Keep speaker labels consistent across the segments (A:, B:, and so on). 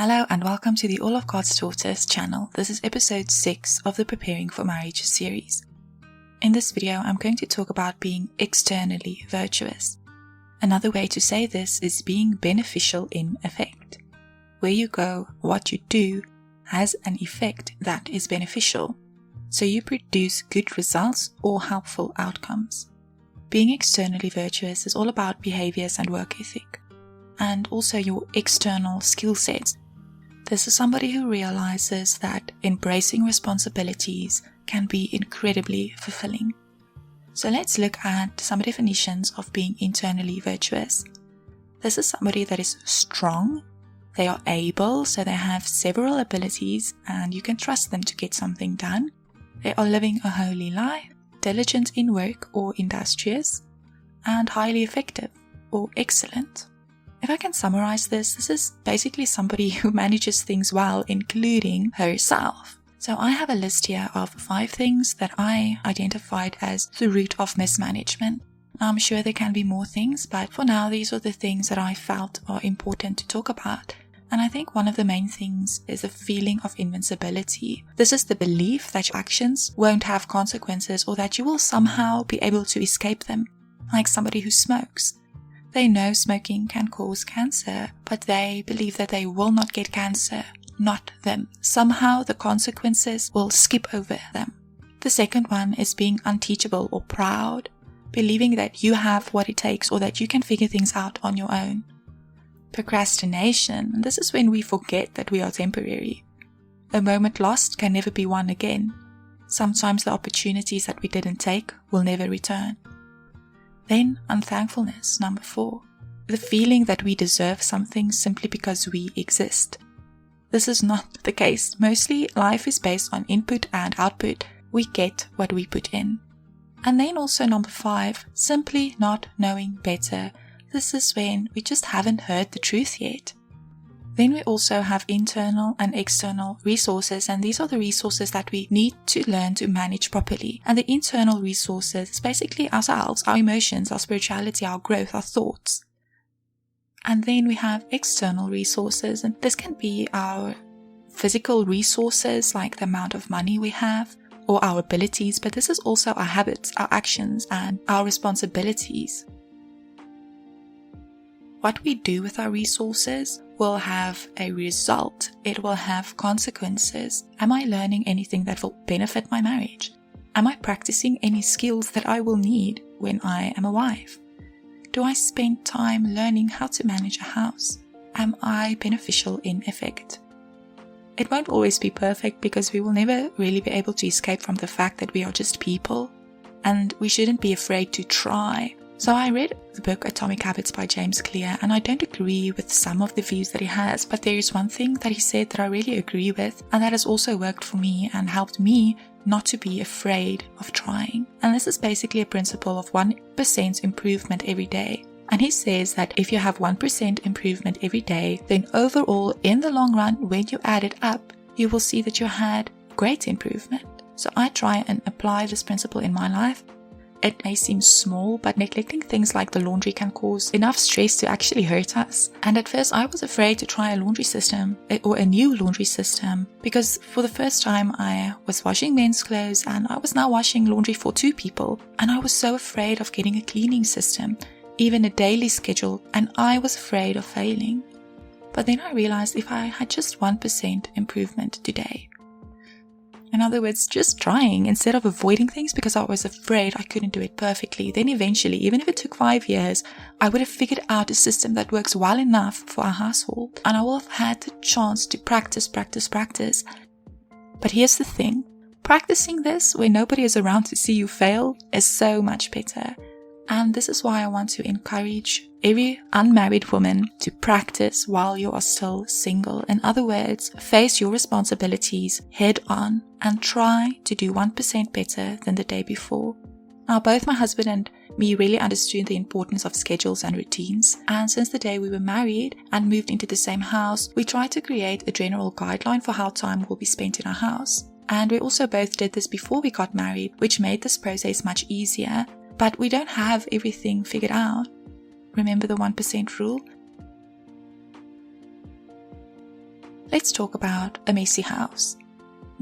A: Hello and welcome to the All of God's Daughters channel. This is episode 6 of the Preparing for Marriage series. In this video, I'm going to talk about being externally virtuous. Another way to say this is being beneficial in effect. Where you go, what you do, has an effect that is beneficial. So you produce good results or helpful outcomes. Being externally virtuous is all about behaviors and work ethic, and also your external skill sets. This is somebody who realizes that embracing responsibilities can be incredibly fulfilling. So let's look at some definitions of being internally virtuous. This is somebody that is strong, they are able, so they have several abilities and you can trust them to get something done. They are living a holy life, diligent in work or industrious, and highly effective or excellent. If I can summarize this is basically somebody who manages things well, including herself. So I have a list here of 5 things that I identified as the root of mismanagement. Now, I'm sure there can be more things, but for now these are the things that I felt are important to talk about. And I think one of the main things is a feeling of invincibility. This is the belief that your actions won't have consequences or that you will somehow be able to escape them, like somebody who smokes. They know smoking can cause cancer, but they believe that they will not get cancer, not them. Somehow the consequences will skip over them. The second one is being unteachable or proud, believing that you have what it takes or that you can figure things out on your own. Procrastination, this is when we forget that we are temporary. A moment lost can never be won again. Sometimes the opportunities that we didn't take will never return. Then unthankfulness, number 4. The feeling that we deserve something simply because we exist. This is not the case. Mostly life is based on input and output. We get what we put in. And then also number 5, simply not knowing better. This is when we just haven't heard the truth yet. Then we also have internal and external resources, and these are the resources that we need to learn to manage properly. And the internal resources is basically ourselves, our emotions, our spirituality, our growth, our thoughts. And then we have external resources, and this can be our physical resources, like the amount of money we have, or our abilities, but this is also our habits, our actions, and our responsibilities. What we do with our resources will have a result. It will have consequences. Am I learning anything that will benefit my marriage? Am I practicing any skills that I will need when I am a wife? Do I spend time learning how to manage a house? Am I beneficial in effect? It won't always be perfect because we will never really be able to escape from the fact that we are just people, and we shouldn't be afraid to try. So I read the book Atomic Habits by James Clear, and I don't agree with some of the views that he has, but there is one thing that he said that I really agree with, and that has also worked for me and helped me not to be afraid of trying. And this is basically a principle of 1% improvement every day. And he says that if you have 1% improvement every day, then overall in the long run, when you add it up, you will see that you had great improvement. So I try and apply this principle in my life. It may seem small, but neglecting things like the laundry can cause enough stress to actually hurt us. And at first I was afraid to try a laundry system or a new laundry system, because for the first time I was washing men's clothes and I was now washing laundry for 2 people. And I was so afraid of getting a cleaning system, even a daily schedule, and I was afraid of failing. But then I realized if I had just 1% improvement today, in other words, just trying instead of avoiding things because I was afraid I couldn't do it perfectly. Then eventually, even if it took 5 years, I would have figured out a system that works well enough for our household. And I will have had the chance to practice. But here's the thing. Practicing this when nobody is around to see you fail is so much better. And this is why I want to encourage every unmarried woman to practice while you are still single. In other words, face your responsibilities head on and try to do 1% better than the day before. Now, both my husband and me really understood the importance of schedules and routines. And since the day we were married and moved into the same house, we tried to create a general guideline for how time will be spent in our house. And we also both did this before we got married, which made this process much easier. But we don't have everything figured out. Remember the 1% rule? let's talk about a messy house.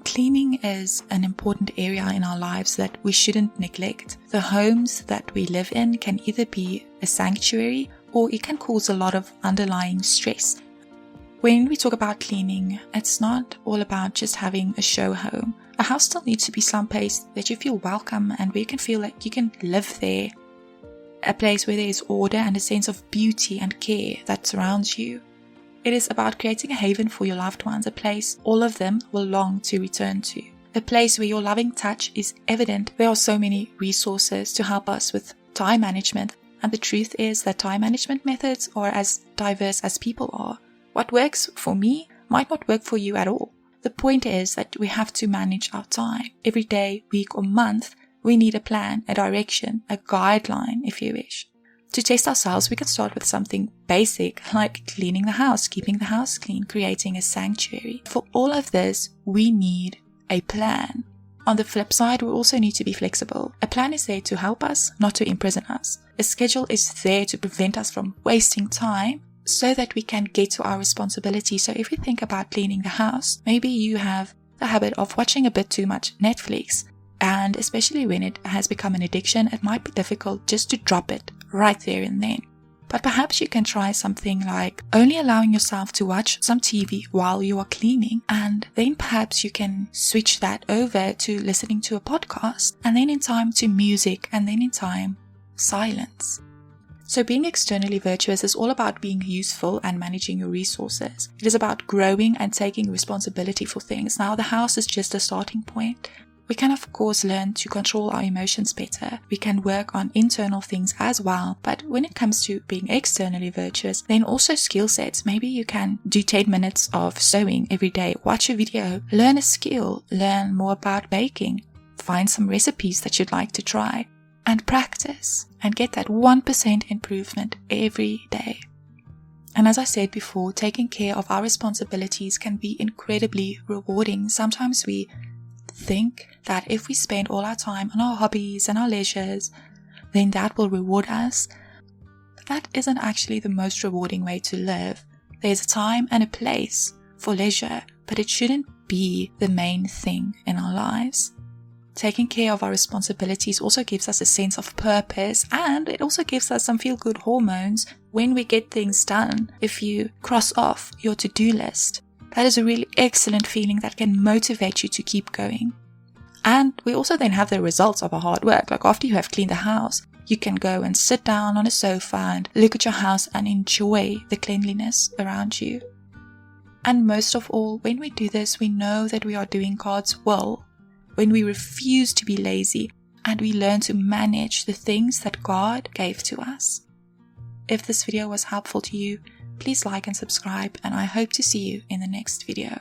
A: Cleaning is an important area in our lives that we shouldn't neglect. The homes that we live in can either be a sanctuary or it can cause a lot of underlying stress. When we talk about cleaning, it's not all about just having a show home. A house still needs to be some place that you feel welcome and where you can feel like you can live there. A place where there is order and a sense of beauty and care that surrounds you. It is about creating a haven for your loved ones, a place all of them will long to return to. A place where your loving touch is evident. There are so many resources to help us with time management, and the truth is that time management methods are as diverse as people are. What works for me might not work for you at all. The point is that we have to manage our time. Every day, week or month, we need a plan, a direction, a guideline if you wish. To test ourselves, we can start with something basic like cleaning the house, keeping the house clean, creating a sanctuary. For all of this, we need a plan. On the flip side, we also need to be flexible. A plan is there to help us, not to imprison us. A schedule is there to prevent us from wasting time so that we can get to our responsibility. So if we think about cleaning the house, maybe you have the habit of watching a bit too much Netflix. And especially when it has become an addiction, it might be difficult just to drop it right there and then. But perhaps you can try something like only allowing yourself to watch some TV while you are cleaning, and then perhaps you can switch that over to listening to a podcast, and then in time to music, and then in time silence. So being externally virtuous is all about being useful and managing your resources. It is about growing and taking responsibility for things. Now the house is just a starting point. We can of course learn to control our emotions better. We can work on internal things as well. But when it comes to being externally virtuous, then also skill sets. Maybe you can do 10 minutes of sewing every day, watch a video, learn a skill, learn more about baking, find some recipes that you'd like to try, and practice and get that 1% improvement every day. And as I said before, taking care of our responsibilities can be incredibly rewarding. Sometimes we think that if we spend all our time on our hobbies and our leisures, then that will reward us. That isn't actually the most rewarding way to live. There's a time and a place for leisure, but it shouldn't be the main thing in our lives. Taking care of our responsibilities also gives us a sense of purpose, and it also gives us some feel-good hormones when we get things done. If you cross off your to-do list, that is a really excellent feeling that can motivate you to keep going. And we also then have the results of our hard work. Like after you have cleaned the house, you can go and sit down on a sofa and look at your house and enjoy the cleanliness around you. And most of all, when we do this, we know that we are doing God's will. When we refuse to be lazy and we learn to manage the things that God gave to us. If this video was helpful to you, please like and subscribe, and I hope to see you in the next video.